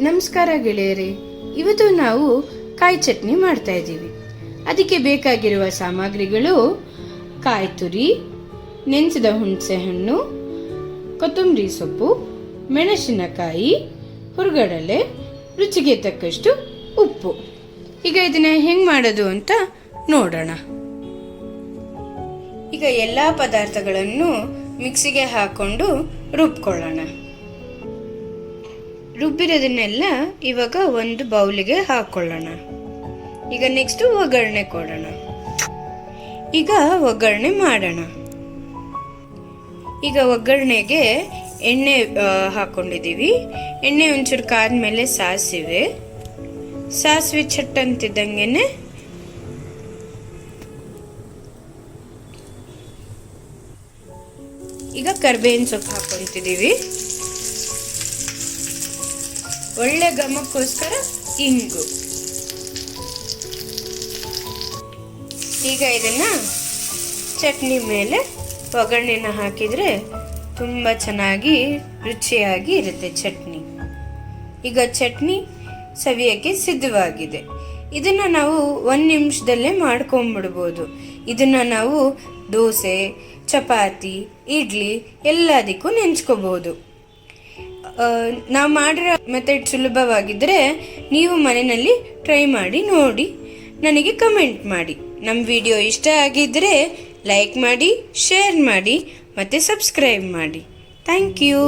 ನಮಸ್ಕಾರ ಗೆಳೆಯರೇ, ಇವತ್ತು ನಾವು ಕಾಯಿ ಚಟ್ನಿ ಮಾಡ್ತಾ ಇದ್ದೀವಿ. ಅದಕ್ಕೆ ಬೇಕಾಗಿರುವ ಸಾಮಗ್ರಿಗಳು: ಕಾಯಿ ತುರಿ, ನೆನೆಸಿದ ಹುಣಸೆ ಹಣ್ಣು, ಕೊತ್ತಂಬರಿ ಸೊಪ್ಪು, ಮೆಣಸಿನಕಾಯಿ, ಹುರುಗಡಲೆ, ರುಚಿಗೆ ತಕ್ಕಷ್ಟು ಉಪ್ಪು. ಈಗ ಇದನ್ನ ಹೆಂಗ್ ಮಾಡೋದು ಅಂತ ನೋಡೋಣ. ಈಗ ಎಲ್ಲ ಪದಾರ್ಥಗಳನ್ನು ಮಿಕ್ಸಿಗೆ ಹಾಕೊಂಡು ರುಬ್ಕೊಳ್ಳೋಣ. ರುಬ್ಬಿರೋದನ್ನೆಲ್ಲ ಇವಾಗ ಒಂದು ಬೌಲಿಗೆ ಹಾಕೊಳ್ಳೋಣ. ಈಗ ನೆಕ್ಸ್ಟ್ ಒಗ್ಗರಣೆ ಕೊಡೋಣ. ಈಗ ಒಗ್ಗರಣೆ ಮಾಡೋಣ. ಈಗ ಒಗ್ಗರಣೆಗೆ ಎಣ್ಣೆ ಹಾಕೊಂಡಿದ್ದೀವಿ. ಎಣ್ಣೆ ಒಂಚೂರು ಕಾದ್ಮೇಲೆ ಸಾಸಿವೆ ಚಟ್ ಅಂತಿದ್ದಂಗೆನೆ ಈಗ ಕರಿಬೇವಿನ ಸೊಪ್ಪು ಹಾಕೊಂತಿದ್ದೀವಿ. ಒಳ್ಳೆ ಘಮಕ್ಕೋಸ್ಕರ ಇಂಗು. ಈಗ ಇದನ್ನ ಚಟ್ನಿ ಮೇಲೆ ಒಗ್ಗರಣೆನ ಹಾಕಿದ್ರೆ ತುಂಬಾ ಚೆನ್ನಾಗಿ ರುಚಿಯಾಗಿ ಇರುತ್ತೆ ಚಟ್ನಿ. ಈಗ ಚಟ್ನಿ ಸವಿಯಕ್ಕೆ ಸಿದ್ಧವಾಗಿದೆ. ಇದನ್ನ ನಾವು 1 ನಿಮಿಷದಲ್ಲೇ ಮಾಡ್ಕೊಂಡ್ಬಿಡ್ಬೋದು. ಇದನ್ನ ನಾವು ದೋಸೆ, ಚಪಾತಿ, ಇಡ್ಲಿ ಎಲ್ಲದಕ್ಕೂ ನೆಂಚ್ಕೋಬಹುದು. ನಾವು ಮಾಡಿರೋ ಮೆಥಡ್ ಸುಲಭವಾಗಿದ್ದರೆ ನೀವು ಮನೆಯಲ್ಲಿ ಟ್ರೈ ಮಾಡಿ ನೋಡಿ ನನಗೆ ಕಮೆಂಟ್ ಮಾಡಿ. ನಮ್ಮ ವಿಡಿಯೋ ಇಷ್ಟ ಆಗಿದ್ದರೆ ಲೈಕ್ ಮಾಡಿ, ಶೇರ್ ಮಾಡಿ ಮತ್ತು ಸಬ್ಸ್ಕ್ರೈಬ್ ಮಾಡಿ. Thank you.